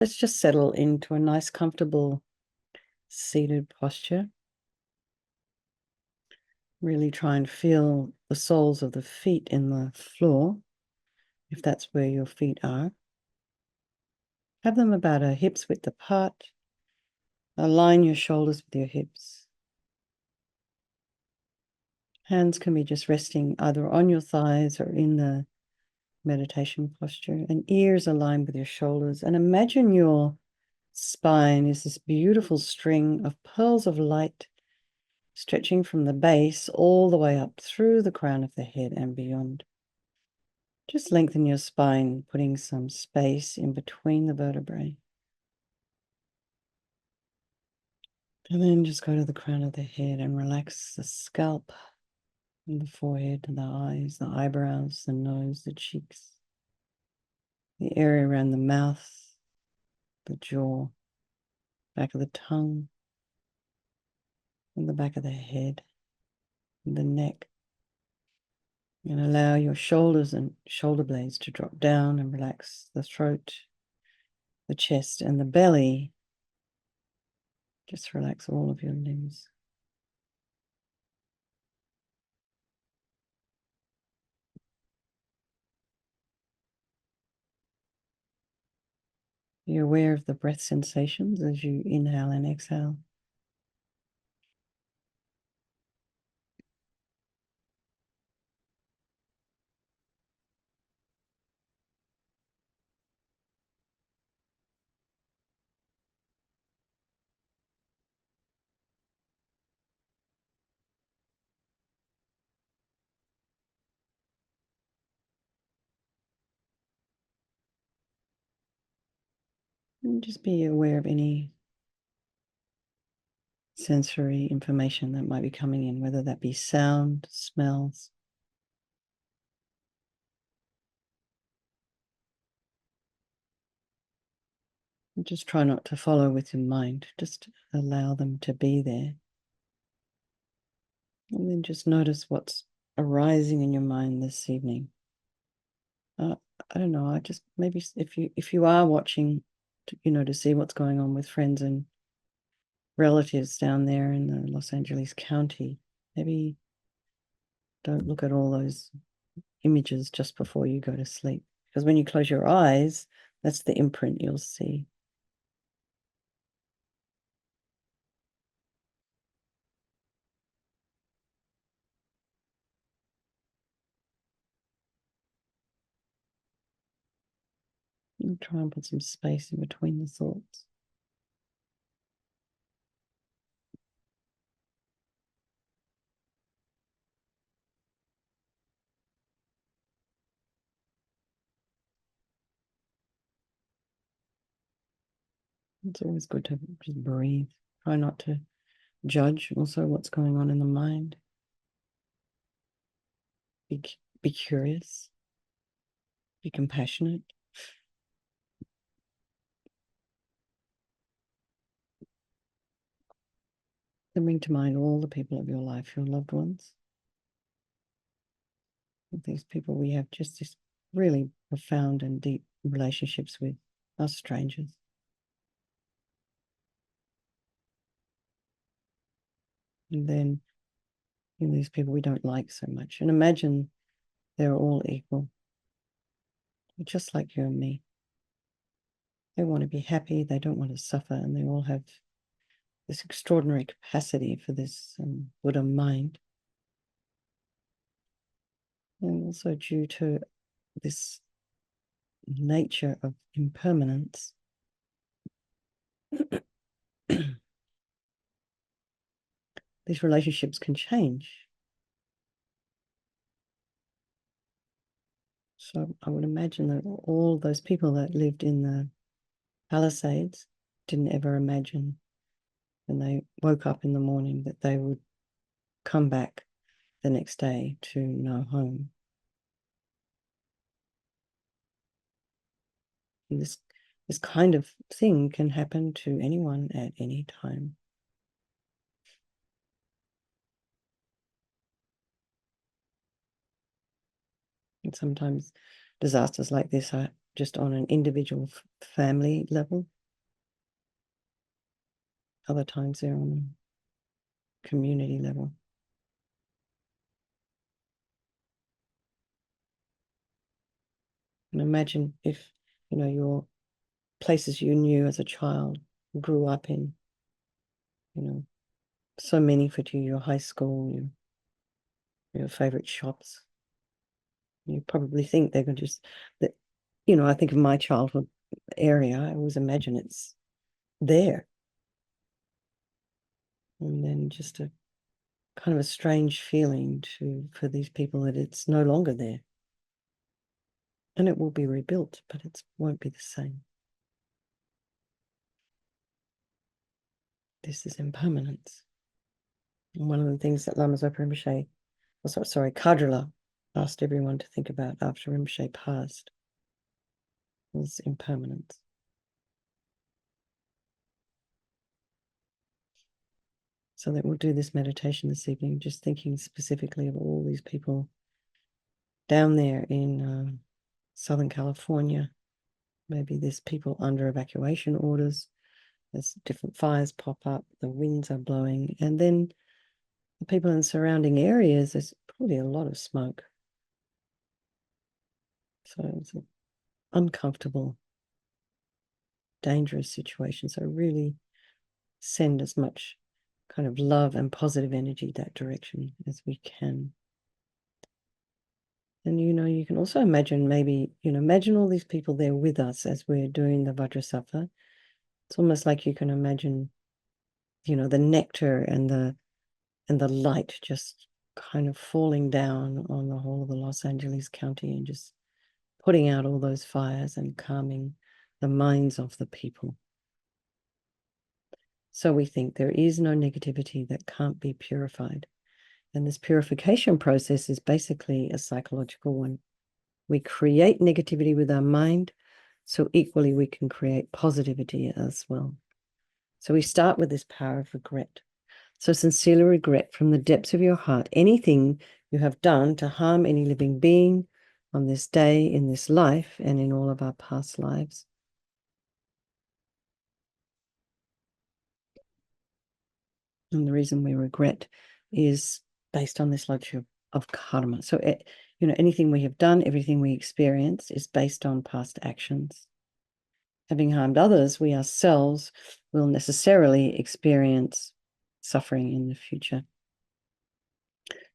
Let's just settle into a nice, comfortable seated posture. Really try and feel the soles of the feet in the floor, if that's where your feet are. Have them about a hip's width apart. Align your shoulders with your hips. Hands can be just resting either on your thighs or in the meditation posture, and ears aligned with your shoulders. And imagine your spine is this beautiful string of pearls of light stretching from the base all the way up through the crown of the head and beyond. Just lengthen your spine, putting some space in between the vertebrae. And then just go to the crown of the head and relax the scalp and the forehead, the eyes, the eyebrows, the nose, the cheeks, the area around the mouth, the jaw, back of the tongue, and the back of the head, and the neck. And allow your shoulders and shoulder blades to drop down and relax the throat, the chest, and the belly. Just relax all of your limbs. You're aware of the breath sensations as you inhale and exhale. And just be aware of any sensory information that might be coming in, whether that be sound, smells. And just try not to follow with your mind, just allow them to be there. And then just notice what's arising in your mind this evening. I don't know, I just maybe if you are watching, to see what's going on with friends and relatives down there in the Los Angeles County, maybe don't look at all those images just before you go to sleep, because when you close your eyes, that's the imprint you'll see. And try and put some space in between the thoughts. It's always good to just breathe. Try not to judge also what's going on in the mind. Be curious. Be compassionate. Then bring to mind all the people of your life, your loved ones. These people we have just this really profound and deep relationships with, us strangers. And then these people we don't like so much. And imagine they're all equal, just like you and me. They want to be happy, they don't want to suffer, and they all have this extraordinary capacity for this Buddha mind. And also due to this nature of impermanence, these relationships can change. So I would imagine that all those people that lived in the Palisades didn't ever imagine when they woke up in the morning that they would come back the next day to no home. And this kind of thing can happen to anyone at any time. And sometimes disasters like this just on an individual family level. Other times they're on a community level. And imagine if, your places you knew as a child, grew up in, so meaningful to you, your high school, your favorite shops. You probably think they're going to just, that, I think of my childhood area, I always imagine it's there. And then just a kind of a strange feeling for these people that it's no longer there. And it will be rebuilt, but it won't be the same. This is impermanence. And one of the things that Lama Zopa Rinpoche, Kadrila, asked everyone to think about after Rinpoche passed was impermanence. So that we'll do this meditation this evening, just thinking specifically of all these people down there in Southern California. Maybe there's people under evacuation orders. There's different fires pop up. The winds are blowing. And then the people in surrounding areas, there's probably a lot of smoke. So it's an uncomfortable, dangerous situation. So really send as much kind of love and positive energy that direction as we can. And, you can also imagine maybe, imagine all these people there with us as we're doing the Vajrasattva. It's almost like you can imagine, the nectar and the light just kind of falling down on the whole of the Los Angeles County and just putting out all those fires and calming the minds of the people. So we think there is no negativity that can't be purified. And this purification process is basically a psychological one. We create negativity with our mind, so equally we can create positivity as well. So we start with this power of regret. So sincerely regret from the depths of your heart anything you have done to harm any living being on this day, in this life, and in all of our past lives. And the reason we regret is based on this logic of karma. So, anything we have done, everything we experience is based on past actions. Having harmed others, we ourselves will necessarily experience suffering in the future.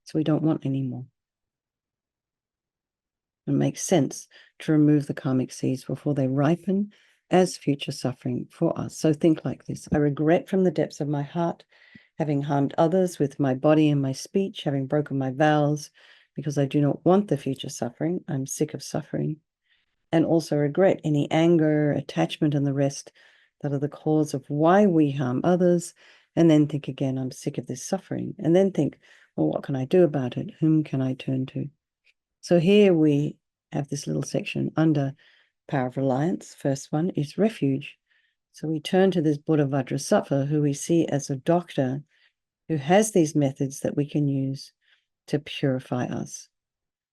So we don't want any more. It makes sense to remove the karmic seeds before they ripen as future suffering for us. So think like this. I regret from the depths of my heart having harmed others with my body and my speech, having broken my vows, because I do not want the future suffering. I'm sick of suffering. And also regret any anger, attachment, and the rest that are the cause of why we harm others. And then think again, I'm sick of this suffering. And then think, well, what can I do about it? Whom can I turn to? So here we have this little section under Power of Reliance. First one is refuge. So we turn to this Buddha Vajrasattva, who we see as a doctor who has these methods that we can use to purify us.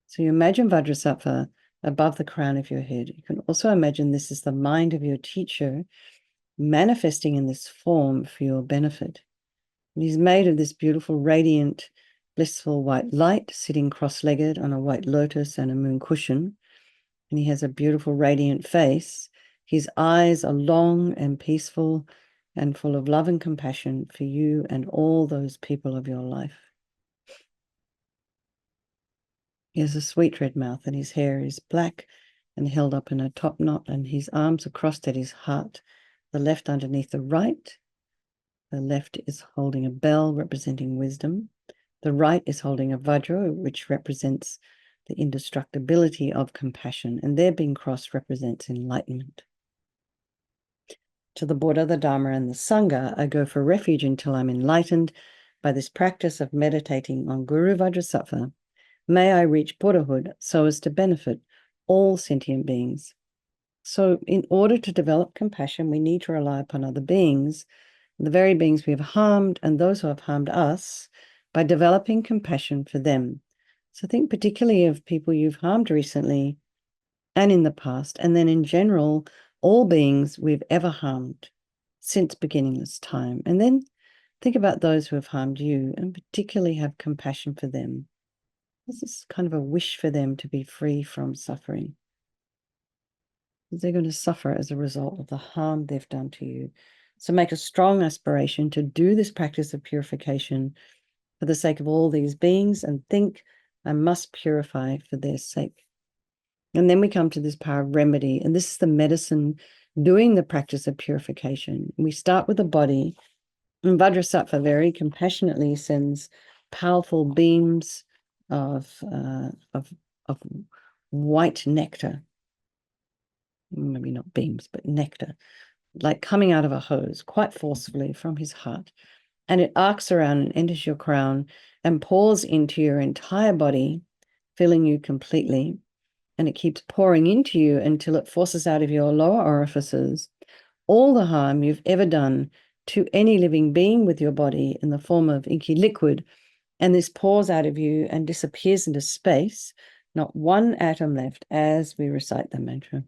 So you imagine Vajrasattva above the crown of your head. You can also imagine this is the mind of your teacher manifesting in this form for your benefit. And he's made of this beautiful, radiant, blissful white light, sitting cross-legged on a white lotus and a moon cushion. And he has a beautiful, radiant face. His eyes are long and peaceful and full of love and compassion for you and all those people of your life. He has a sweet red mouth, and his hair is black and held up in a top knot, and his arms are crossed at his heart, the left underneath the right. The left is holding a bell representing wisdom. The right is holding a vajra, which represents the indestructibility of compassion, and their being crossed represents enlightenment. To the Buddha, the Dharma, and the Sangha, I go for refuge until I'm enlightened by this practice of meditating on Guru Vajrasattva. May I reach Buddhahood so as to benefit all sentient beings. So in order to develop compassion, we need to rely upon other beings, the very beings we have harmed and those who have harmed us, by developing compassion for them. So think particularly of people you've harmed recently and in the past, and then in general, all beings we've ever harmed since beginningless time. And then think about those who have harmed you, and particularly have compassion for them. This is kind of a wish for them to be free from suffering. They're going to suffer as a result of the harm they've done to you. So make a strong aspiration to do this practice of purification for the sake of all these beings, and think, I must purify for their sake. And then we come to this power of remedy, and this is the medicine doing the practice of purification. We start with the body, and Vajrasattva very compassionately sends powerful beams of white nectar. Maybe not beams, but nectar, like coming out of a hose, quite forcefully from his heart. And it arcs around and enters your crown and pours into your entire body, filling you completely. And it keeps pouring into you until it forces out of your lower orifices all the harm you've ever done to any living being with your body in the form of inky liquid. And this pours out of you and disappears into space, not one atom left, as we recite the mantra.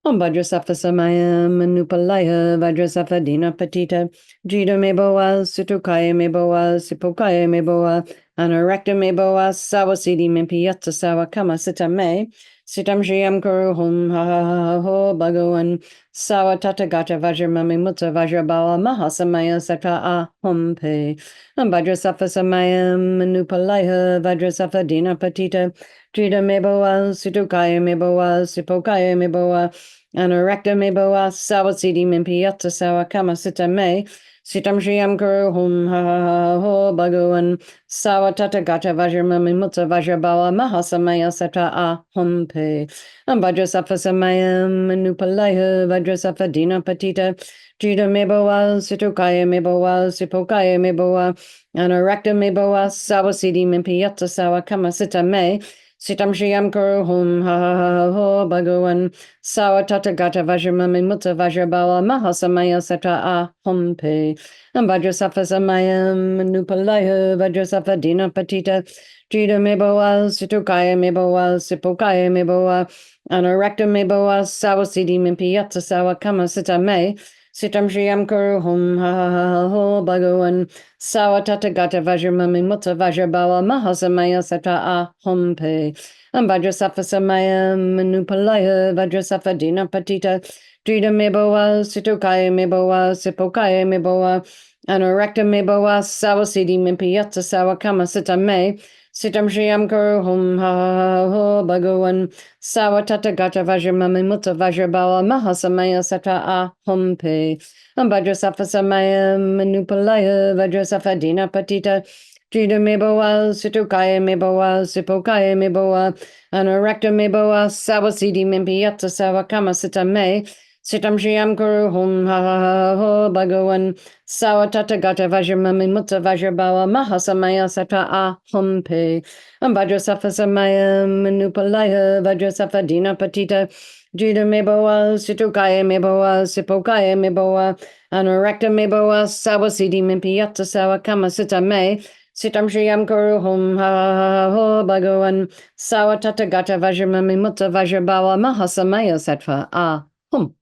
Om Vajrasattva Samaya Manupalaya Vajrasattva Dina Patita Jida Meboa Sutukaya Meboa Sipokaya Meboa Anarakta Meboa Sawasidi Mimpiyatsa Sawa Kama Sita Me Sitam Shriyam Kuru Hum Ha Ha Ha Ho Bhagavan Sawa Tatagata Vajramami Mutta Vajrabawa Mahasamaya Sata Ahum Pe Om Vajrasattva Samaya Manupalaya Vajrasattva Dina Patita Jida Meboa Sutukaya Meboa Sipokaya Meboa Anarakta Meboa Sawasidi Mimpiyatsa Sawa Kama Sita Me Sitam Shriyam Kuru Hum Ha Ha Ha Ho Bhagavan Sawa Tatagata Vajramami Mutta Vajrabawa Mahasamaya Sata Ahum Pe Vajrasattva Samaya Manupalaya Vajrasattva Dina Patita Jida Meboa Situkaya Meboa Sipokaya Meboa Anarakta Meboa Sawasidi Mimpiyatsa Sawa Kama Sita Me Sitam Shriyam Kuru Hum Ha Ha Ha Ho Bhagavan Sawa Tatagata Vajramami Mutta Vajrabawa Mahasamaya Sata Ahum Pe Vajrasattva Samaya Manupalaya Vajrasattva Dina Patita Jida Meboa Situkaya Meboa Sipokaya Meboa Anarakta Meboa Sawasidi Mimpiyatsa Sawa Kama Sita Me Sitam Shriyam Kuru Hum Ha Ha Ha Ho Bhagavan Sawa Tatagata Vajramami Mutta Vajrabawa Mahasamaya Sata Ahum Pe Vajrasattva Samaya Manupalaya Vajrasattva Dina Patita Jida Meboa Situkaya Meboa Sipokaya Meboa Anarakta Meboa Sawasidi Mimpiyatsa Sawa Kama Sita Me Sitam Shriyam Kuru Hum Ha Ha Ho Bhagavan Sawa Tatagata Vajramami Mutta Vajrabawa Mahasamaya Sata Ahum Pe Vajrasattva Samaya Manupalaya Vajrasattva Dina Patita Jida Meboa Situkaya Meboa Sipokaya Meboa Anarakta Meboa Sawasidi Mimpiyatsa Sawa Kama Sita Me Sitam Shriyam Kuru Hum Ha Ha Ha Ho Bhagavan Sawa Tatagata Vajramami Mutta Vajrabawa Mahasamaya Sata Ahum Pe Vajrasattva Samaya Manupalaya Vajrasattva Dina Patita Jida Meboa Situkaya Meboa Sipokaya Meboa Anarakta Meboa Sawasidi Mimpiyatsa Sawa Kama Sita Me Sitam Shriyam Kuru Hum Ha Ha Ha Ho Bhagavan Sawa Tatagata Vajramami Mutta Vajrabawa Mahasamaya Sata Ahum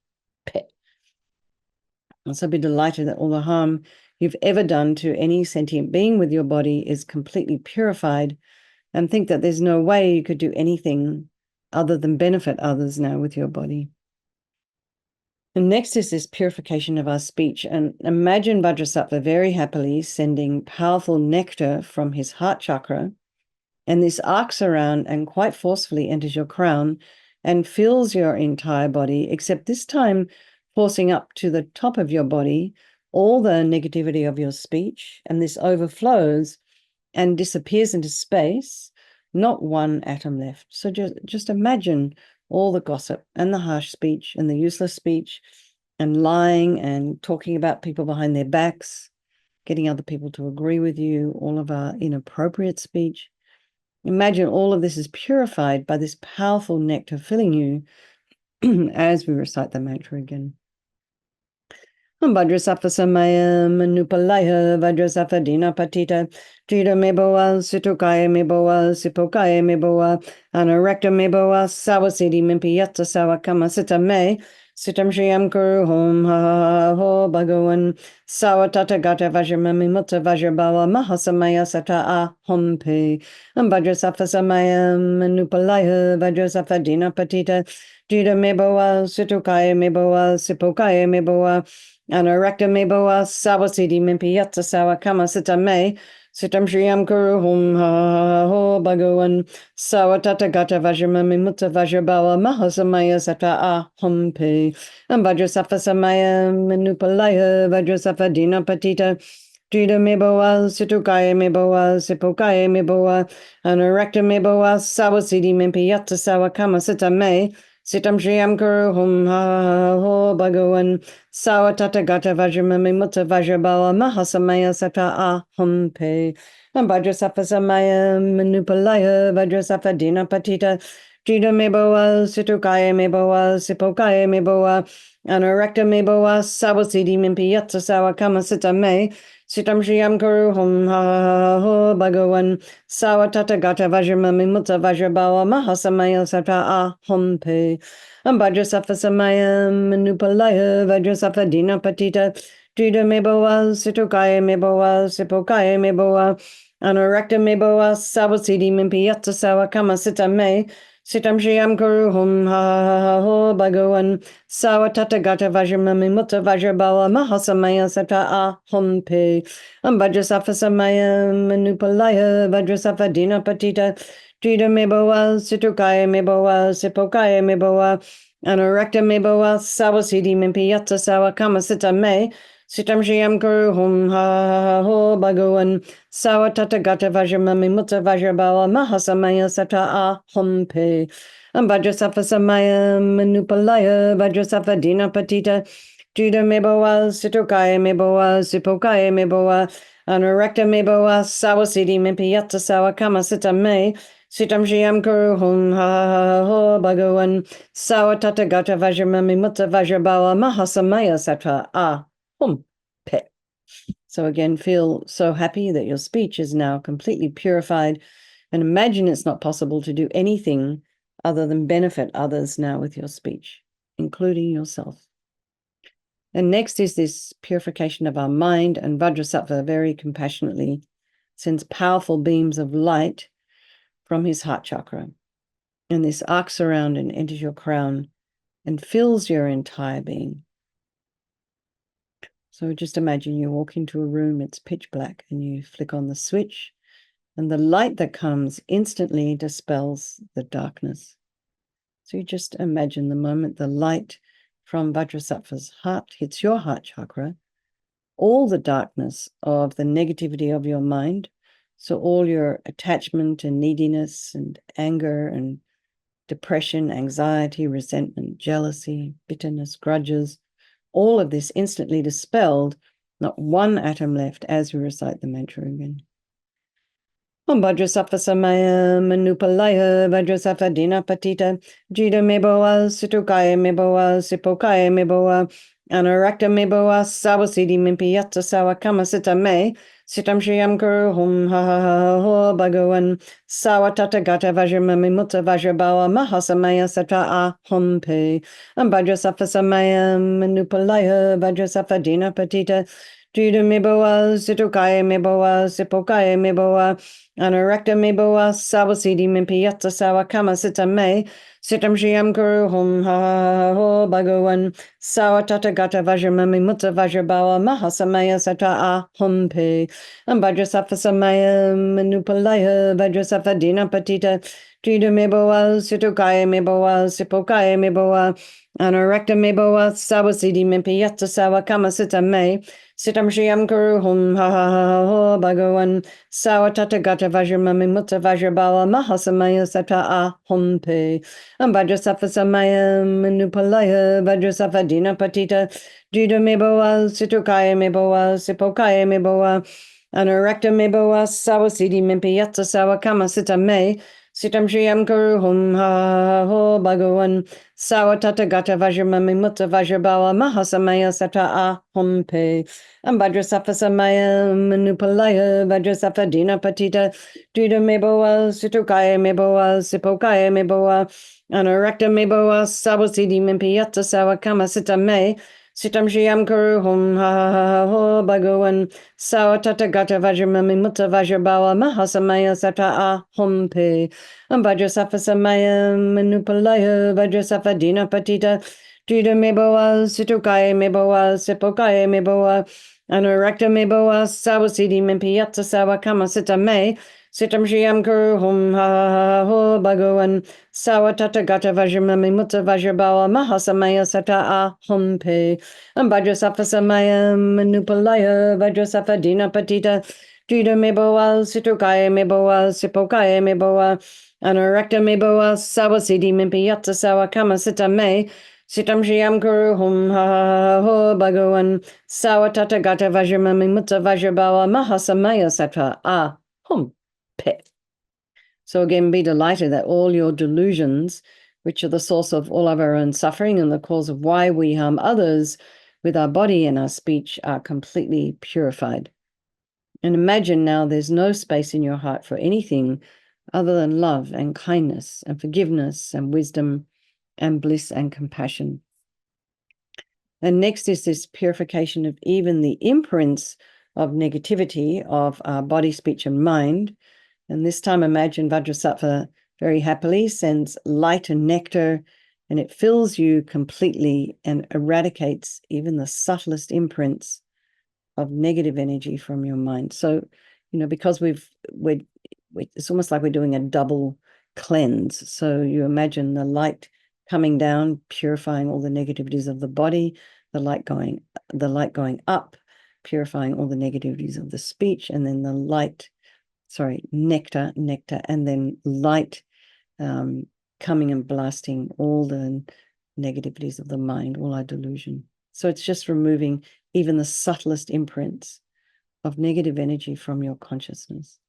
Pe. And so be delighted that all the harm you've ever done to any sentient being with your body is completely purified, and think that there's no way you could do anything other than benefit others now with your body. And next is this purification of our speech. And imagine Vajrasattva very happily sending powerful nectar from his heart chakra, and this arcs around and quite forcefully enters your crown and fills your entire body, except this time forcing up to the top of your body all the negativity of your speech, and this overflows and disappears into space, not one atom left. So just imagine all the gossip and the harsh speech and the useless speech and lying and talking about people behind their backs, getting other people to agree with you, all of our inappropriate speech. Imagine all of this is purified by this powerful nectar filling you as we recite the mantra again. Vajrasattva-samaya manupalaya Vajrasattva-dina patita Jita meboa Situkaya meboa Sipokaya meboa Anarekta meboa Sawasiti mimpiyata Sawakama sita me Sitam Shriyam Kuru Hom Ha Ha Ho Bhagavan Sawatata Gata Vajramami Mutta Vajrabawa Mahasamaya Sata A Hom Pe Vajrasattva-samaya manupalaya Vajrasattva-dina patita Jita meboa Situkaya meboa Sipokaya meboa Anarekta meboa Sawasiti mimpiyata Sawakama sita me Sitam Shriyam Kuru Hum Ha Ho Bhagavan Sawatata Gata Vajramami Mutta Vajrabawa Mahasamaya Sata A Hum Pe Vajrasattva-samaya manupalaya Vajrasattva-dina patita Jita meboa Situkaya meboa Sipokaya meboa Anarekta meboa Sawasiti mimpiyata Sawakama sita me Sitam Shriyam Kuru Hum Ha Ho Bhagavan Sawatata Gata Vajramami Mutta Vajrabawa Mahasamaya Sata A Hum Pe Vajrasattva-samaya manupalaya Vajrasattva-dina patita Jita meboa Situkaya meboa Sipokaya meboa Anarekta meboa Sawasiti mimpiyata Sawakama sita me Sitam Shriyam Kuru Hum Ha Ho Bhagavan Sawatata Gata Vajramami Mutta Vajrabawa Mahasamaya Sata A Hum Pe Vajrasattva-samaya manupalaya Vajrasattva-dina patita Jita meboa Situkaya meboa Sipokaya meboa Anarekta meboa Sawasiti mimpiyata Sawakama sita me Sitam Shriyam Kuru Hum Ha Ho Bhagavan Sawatata Gata Vajramami Mutta Vajrabawa Mahasamaya Sata A Hum Pe Vajrasattva-samaya manupalaya Vajrasattva-dina patita Jita meboa Situkaya meboa Sipokaya meboa Anarekta meboa Sawasiti mimpiyata Sawakama sita me Sitam Shriyam Kuru Hum Ha Ho Bhagavan Sawatata Gata Vajramami Mutta Vajrabawa Mahasamaya Sata A Hum Pe Vajrasattva-samaya manupalaya Vajrasattva-dina patita Jita meboa Situkaya meboa Sipokaya meboa Anarekta meboa Sawasiti mimpiyata Sawakama sita me Sitam Shriyam Kuru Hum Ha Ho Bhagavan Sawatata Gata Vajramami Mutta Vajrabawa Mahasamaya Sata A Hum Pe. So again, feel so happy that your speech is now completely purified, and imagine it's not possible to do anything other than benefit others now with your speech, including yourself. And next is this purification of our mind, and Vajrasattva very compassionately sends powerful beams of light from his heart chakra. And this arcs around and enters your crown and fills your entire being. So just imagine you walk into a room, it's pitch black, and you flick on the switch, and the light that comes instantly dispels the darkness. So you just imagine the moment the light from Vajrasattva's heart hits your heart chakra, all the darkness of the negativity of your mind, so all your attachment and neediness and anger and depression, anxiety, resentment, jealousy, bitterness, grudges, all of this instantly dispelled, not one atom left as we recite the mantra again. Vajrasattva-samaya manupalaya Vajrasattva-dina patita Jita meboa Situkaya meboa Sipokaya meboa Anarekta meboa Sawasiti mimpiyata Sawakama sita me Sitam Shriyam Kuru Hum Ha Ho Bhagavan Sawatata Gata Vajramami Mutta Vajrabawa Mahasamaya Sata A Hum Pe Vajrasattva-samaya manupalaya Vajrasattva-dina patita Jita meboa Situkaya meboa Sipokaya meboa Anarekta meboa Sawasiti mimpiyata Sawakama sita me Sitam Shriyam Kuru Hum Ha Ho Bhagavan Sawatata Gata Vajramami Mutta Vajrabawa Mahasamaya Sata A Hum Pe Vajrasattva-samaya manupalaya Vajrasattva-dina patita Jita meboa Situkaya meboa Sipokaya meboa Anarekta meboa Sawasiti mimpiyata Sawakama sita me Sitam Shriyam Kuru Hum Ha Ho Bhagavan Sawatata Gata Vajramami Mutta Vajrabawa Mahasamaya Sata A Hum Pe Vajrasattva-samaya manupalaya Vajrasattva-dina patita Jita meboa Situkaya meboa Sipokaya meboa Anarekta meboa Sawasiti mimpiyata Sawakama sita me Sitam Shriyam Guru Hum Ha Ho Bhagavan Sawatata Gata Vajramami Mutta Vajrabawa Mahasamaya Sata Ah Hum Pe Ambhadrasafa Samaya Manupalaya Vajrasafa Dina Patita Duda Meboa Situkaya Meboa Sipokaya Meboa Anorakta Meboa Sawasidi Mimpiyata Sawakama Sita Me Sitam Shriyam Guru Hum Ha Ho Bhagavan Sawatata Gata Vajramami Mutta Vajrabawa Mahasamaya Sata Ah Hum Pe Vajrasafa Samaya Manupalaya Vajrasafa Dina Patita Duda Meboa Situkaya Meboa Sipokaya Meboa Anorakta Meboa Sawasidi Mimpiyata Sawakama Sita Me Sitam Shriyam Guru Hum Ha Ho Bhagavan Sawatata Gata Vajramami Mutta Vajrabawa Mahasamaya Sata Ah Hum Pe Vajrasafa Samaya Manupalaya Vajrasafa Dina Patita Duda Meboa Situkaya Meboa Sipokaya Meboa Anorakta Meboa Sawasidi Mimpiyata Sawakama Sita Me Sitam Shriyam Guru Hum Ha Ho Bhagavan Sawatata Gata Vajramami Mutta Vajrabawa Mahasamaya Sata Ah Hum Pe. So again, be delighted that all your delusions, which are the source of all of our own suffering and the cause of why we harm others with our body and our speech, are completely purified. And imagine now there's no space in your heart for anything other than love and kindness and forgiveness and wisdom and bliss and compassion. And next is this purification of even the imprints of negativity of our body, speech, and mind. And this time, imagine Vajrasattva very happily sends light and nectar, and it fills you completely and eradicates even the subtlest imprints of negative energy from your mind. So, because it's almost like we're doing a double cleanse. So you imagine the light coming down, purifying all the negativities of the body, the light going up, purifying all the negativities of the speech, and then the nectar, and then light coming and blasting all the negativities of the mind, all our delusion. So it's just removing even the subtlest imprints of negative energy from your consciousness.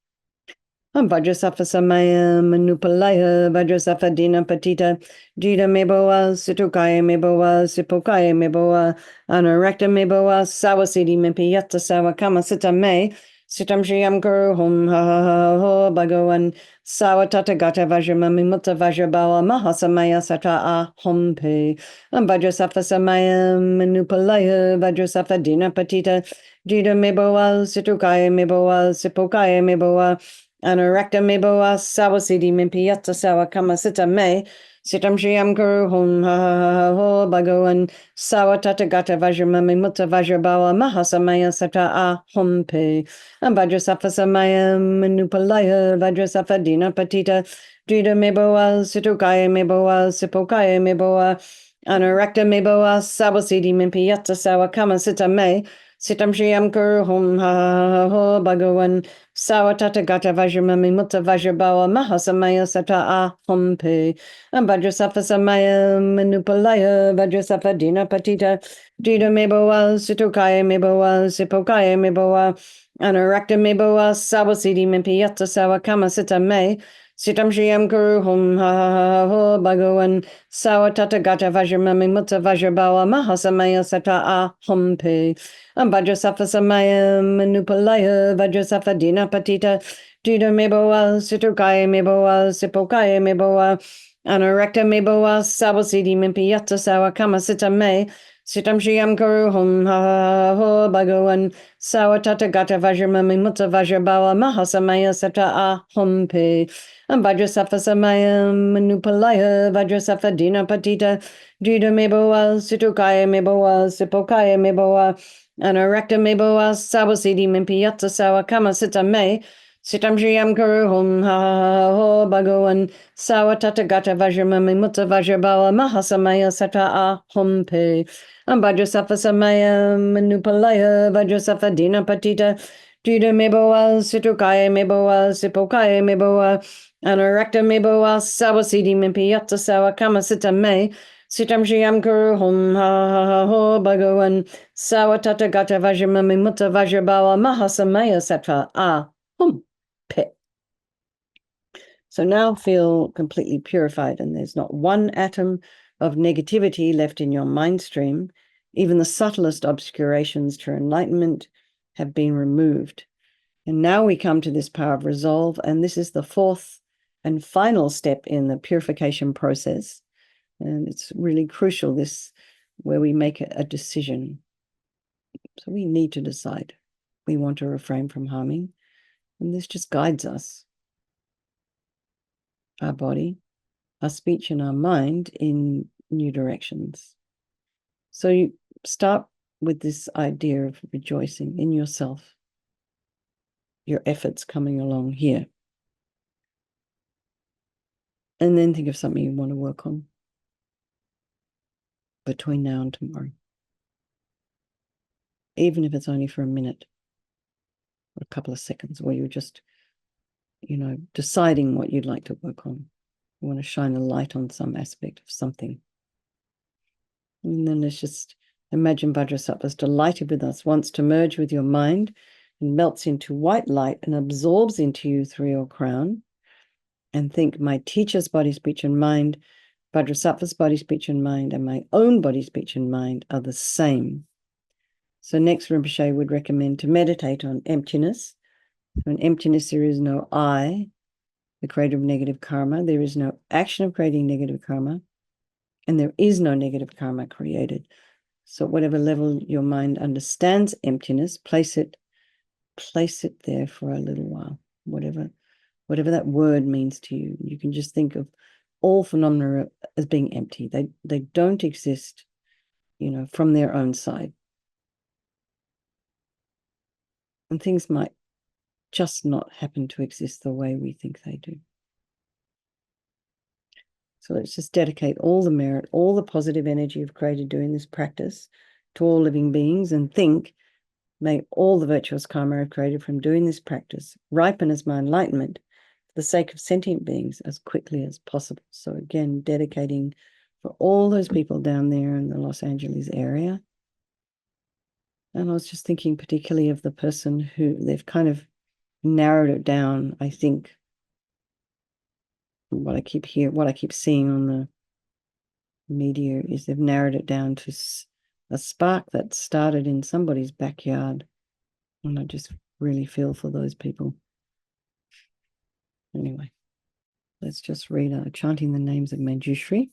Vajrasattva Samaya Manupalaya Vajrasattva Dina Patita Jida Meboa Situkaya Meboa Sipokaya Meboa Anorakta Meboa Sawasidi Mimpiyata Sawakama Sita Me Sitam Shriyam Guru Hum Ha Ho Bhagavan Sawatata Gata Vajramami Mutta Vajrabawa Mahasamaya Sata Ah Hum Pe Vajrasattva Samaya Manupalaya Vajrasattva Dina Patita Jida Meboa Situkaya Meboa Sipokaya Meboa Anorakta Meboa Sawasidi Mimpiyata Sawakama Sita Me Sitam Shriyam Guru Hum Ha Ho Bhagavan Sawatata Gata Vajramami Mutta Vajrabawa Mahasamaya Sata Ah Hum Pe Vajrasattva Samaya Manupalaya Vajrasattva Dina Patita Drida Meboa Situkaya Meboa Sipokaya Meboa Anorakta Meboa Sawasidi Mimpiyata Sawakama Sita Me Sitam Shriyam Guru Hum Ha Ho Bhagavan Sawatata Gata Vajramami Mutta Vajrabawa Mahasamaya Sata Ah Hum Pe Vajrasattva Samaya Manupalaya Vajrasattva Dina Patita Drida Meboa Situkaya Meboa Sipokaya Meboa Anorakta Meboa Sawasidi Mimpiyata Sawakama Sita Me Sitam Shriyam Guru Hum Ha Ho Bhagavan Sawatata Gata Vajramami Mutta Vajrabawa Mahasamaya Sata Ah Hum Pe Vajrasattva Samaya Manupalaya Vajrasattva Dina Patita Drida Meboa Situkaya Meboa Sipokaya Meboa Anorakta Meboa Sawasidi Mimpiyata Sawakama Sita Me Sitam Shriyam Guru Hum Ha Ho Bhagavan Sawatata Gata Vajramami Mutta Vajrabawa Mahasamaya Sata Ah Hum Pe Vajrasattva Samaya Manupalaya Vajrasattva Dina Patita Drida Meboa Situkaya Meboa Sipokaya Meboa Anorakta Meboa Sawasidi Mimpiyata Sawakama Sita Me Sitam Shriyam Guru Hum Ha Ho Bhagavan Sawatata Gata Vajramami Mutta Vajrabawa Mahasamaya Sata Ah Hum Pe Vajrasattva Samaya Manupalaya Vajrasattva Dina Patita Drida Meboa Situkaya Meboa Sipokaya Meboa Anorakta Meboa Sawasidi Mimpiyata Sawakama Sita Me Sitam Shriyam Guru Hum Ha Ho Bhagavan Sawatata Gata Vajramami Mutta Vajrabawa Mahasamaya Sata Ah Hum Pe. So now feel completely purified, and there's not one atom of negativity left in your mind stream. Even the subtlest obscurations to enlightenment have been removed. And now we come to this power of resolve, and this is the fourth and final step in the purification process. And it's really crucial, this, where we make a decision. So we need to decide. We want to refrain from harming, and this just guides us, our body, our speech, and our mind in new directions. So you start with this idea of rejoicing in yourself, your efforts coming along here. And then think of something you want to work on between now and tomorrow. Even if it's only for a minute or a couple of seconds, where you're just, deciding what you'd like to work on. You want to shine a light on some aspect of something. And then let's just imagine Vajrasattva's delighted with us, wants to merge with your mind and melts into white light and absorbs into you through your crown. And think, my teacher's body, speech, and mind, Vajrasattva's body, speech, and mind, and my own body, speech, and mind are the same. So next, Rinpoche would recommend to meditate on emptiness. So in emptiness, there is no I, the creator of negative karma. There is no action of creating negative karma. And there is no negative karma created. So whatever level your mind understands emptiness, place it there for a little while. Whatever that word means to you. You can just think of all phenomena as being empty. They don't exist, from their own side. And things might just not happen to exist the way we think they do. So let's just dedicate all the merit, all the positive energy you've created doing this practice to all living beings, and think, may all the virtuous karma I've created from doing this practice ripen as my enlightenment for the sake of sentient beings as quickly as possible. So again, dedicating for all those people down there in the Los Angeles area. And I was just thinking particularly of the person who they've kind of narrowed it down, I think. What I keep seeing on the media is they've narrowed it down to a spark that started in somebody's backyard. And I just really feel for those people. Anyway, let's just read chanting the names of Manjushri.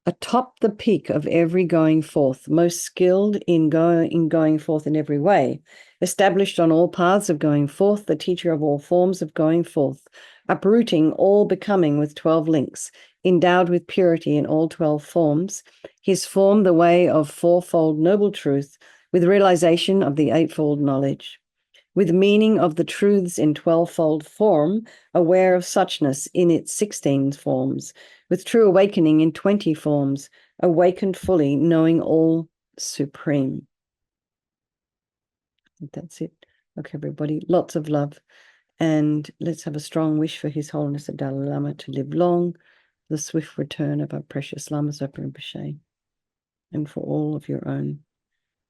Atop the peak of every going forth, most skilled in going forth in every way, established on all paths of going forth, the teacher of all forms of going forth, uprooting all becoming with 12 links, endowed with purity in all 12 forms, his form the way of fourfold noble truth, with realization of the eightfold knowledge, with meaning of the truths in 12-fold form, aware of suchness in its 16 forms, with true awakening in 20 forms, awakened fully, knowing all supreme. I think that's it. Okay, everybody, lots of love. And let's have a strong wish for His Holiness the Dalai Lama to live long, the swift return of our precious Lama Zopa Rinpoche, and for all of your own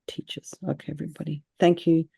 teachers. Okay, everybody. Thank you.